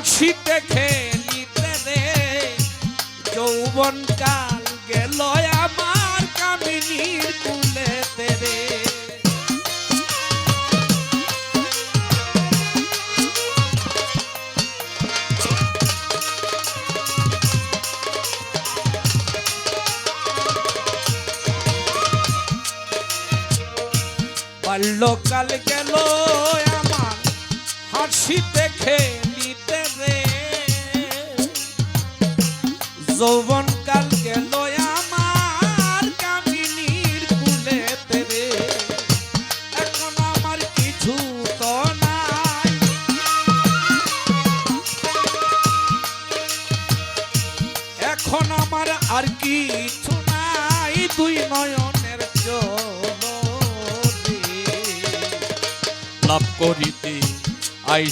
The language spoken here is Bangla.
হাসিতে খেলিতে রে যৌবন কাল গেল আমার কামিনীর কুলেতে রে বাল্যকাল গেল আমার হাসিতে খেলিতে রে যৌবন কাল গেল আমার কামিনীর কুলেতে রে এখন আমার কিছু তো নাই এখন আমার আর কিছু নাই দুই নয়নের জল লাভ করিতে আই